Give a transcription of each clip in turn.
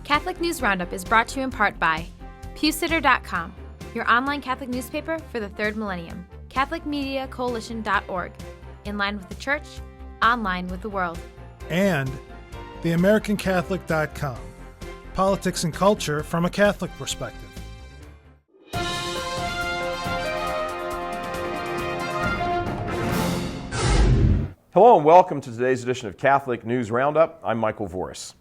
Catholic News Roundup is brought to you in part by PewSitter.com, your online Catholic newspaper for the third millennium, CatholicMediaCoalition.org, in line with the Church, online with the world. And TheAmericanCatholic.com, politics and culture from a Catholic perspective. Hello and welcome to today's edition of Catholic News Roundup. I'm Michael Voris.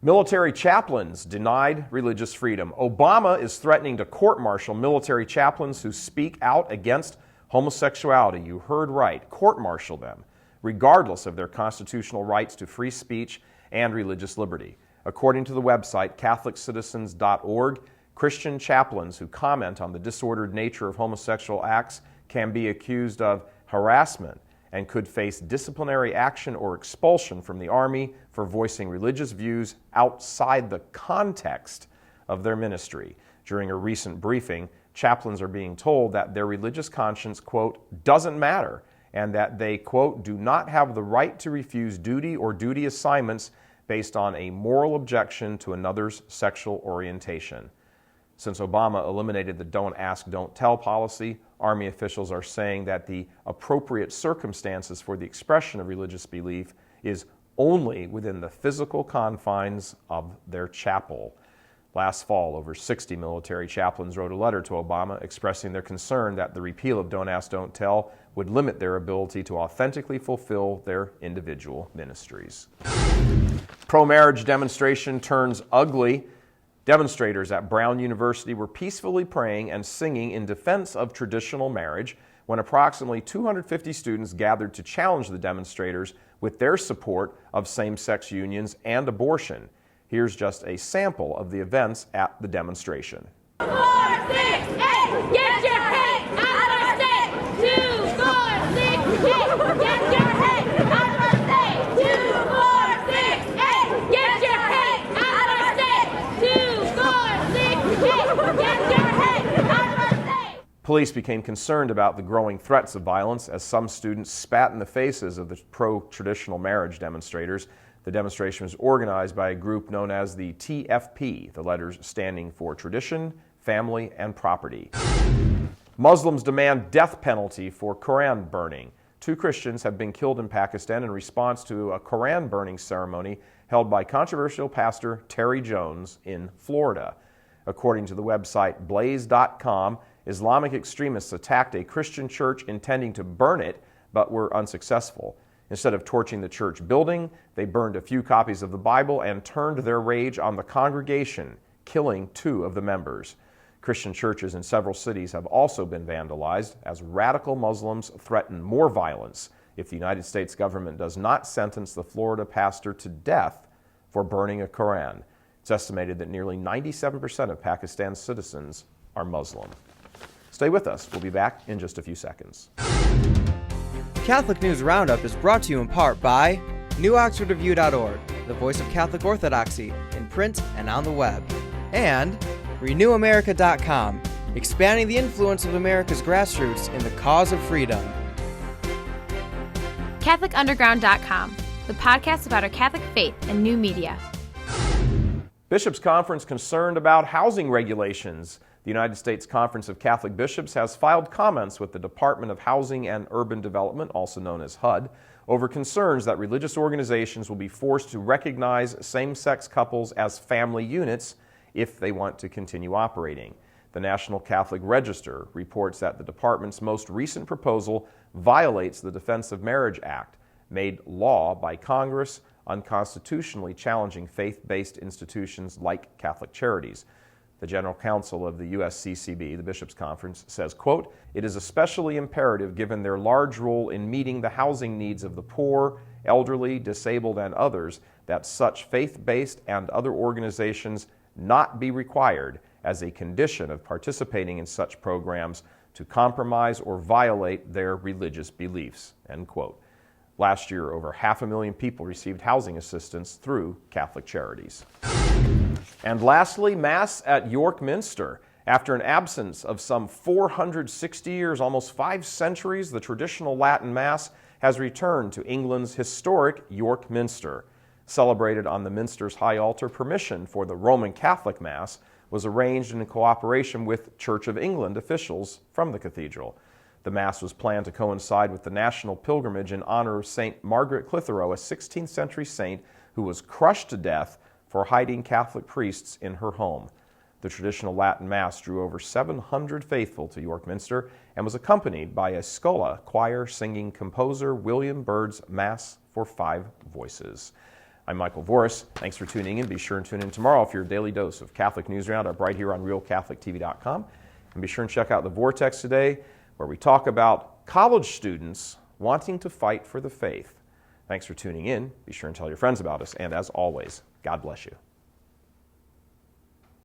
Military chaplains denied religious freedom. Obama is threatening to court-martial military chaplains who speak out against homosexuality. You heard right, court-martial them, regardless of their constitutional rights to free speech and religious liberty. According to the website CatholicCitizens.org, Christian chaplains who comment on the disordered nature of homosexual acts can be accused of harassment and could face disciplinary action or expulsion from the Army for voicing religious views outside the context of their ministry. During a recent briefing, chaplains are being told that their religious conscience, quote, doesn't matter, and that they, quote, do not have the right to refuse duty or duty assignments based on a moral objection to another's sexual orientation. Since Obama eliminated the Don't Ask, Don't Tell policy, Army officials are saying that the appropriate circumstances for the expression of religious belief is only within the physical confines of their chapel. Last fall, over 60 military chaplains wrote a letter to Obama expressing their concern that the repeal of Don't Ask, Don't Tell would limit their ability to authentically fulfill their individual ministries. Pro-marriage demonstration turns ugly. Demonstrators at Brown University were peacefully praying and singing in defense of traditional marriage when approximately 250 students gathered to challenge the demonstrators with their support of same-sex unions and abortion. Here's just a sample of the events at the demonstration. 4, 6, 8, get your head out of state! 2, 4, 6, 8, get your head out of state! 2, 4, 6, 8, get your head out of state! 2, 4, 6, 8, get your head out of state! Police became concerned about the growing threats of violence as some students spat in the faces of the pro-traditional marriage demonstrators. The demonstration was organized by a group known as the TFP, the letters standing for Tradition, Family, and Property. Muslims demand death penalty for Quran burning. 2 Christians have been killed in Pakistan in response to a Quran burning ceremony held by controversial pastor Terry Jones in Florida. According to the website Blaze.com, Islamic extremists attacked a Christian church intending to burn it, but were unsuccessful. Instead of torching the church building, they burned a few copies of the Bible and turned their rage on the congregation, killing 2 of the members. Christian churches in several cities have also been vandalized as radical Muslims threaten more violence if the United States government does not sentence the Florida pastor to death for burning a Quran. It's estimated that nearly 97% of Pakistan's citizens are Muslim. Stay with us. We'll be back in just a few seconds. Catholic News Roundup is brought to you in part by NewOxfordReview.org, the voice of Catholic Orthodoxy, in print and on the web, and RenewAmerica.com, expanding the influence of America's grassroots in the cause of freedom. CatholicUnderground.com, the podcast about our Catholic faith and new media. Bishops' Conference concerned about housing regulations. The United States Conference of Catholic Bishops has filed comments with the Department of Housing and Urban Development, also known as HUD, over concerns that religious organizations will be forced to recognize same-sex couples as family units if they want to continue operating. The National Catholic Register reports that the department's most recent proposal violates the Defense of Marriage Act, made law by Congress, unconstitutionally challenging faith-based institutions like Catholic Charities. The General Counsel of the USCCB, the Bishops' Conference, says, quote, "It is especially imperative given their large role in meeting the housing needs of the poor, elderly, disabled, and others, that such faith-based and other organizations not be required as a condition of participating in such programs to compromise or violate their religious beliefs," end quote. Last year, over 500,000 people received housing assistance through Catholic Charities. And lastly, Mass at York Minster. After an absence of some 460 years, almost 5 centuries, the traditional Latin Mass has returned to England's historic York Minster. celebrated on the Minster's high altar. Permission for the Roman Catholic Mass was arranged in cooperation with Church of England officials from the cathedral. The Mass was planned to coincide with the national pilgrimage in honor of St. Margaret Clitheroe, a 16th century saint who was crushed to death for hiding Catholic priests in her home. The traditional Latin Mass drew over 700 faithful to York Minster and was accompanied by a Schola choir singing composer William Byrd's Mass for 5 voices. I'm Michael Voris. Thanks for tuning in. Be sure and tune in tomorrow for your daily dose of Catholic News Roundup right here on RealCatholicTV.com. And be sure and check out The Vortex today, where we talk about college students wanting to fight for the faith. Thanks for tuning in. Be sure and tell your friends about us. And as always, God bless you.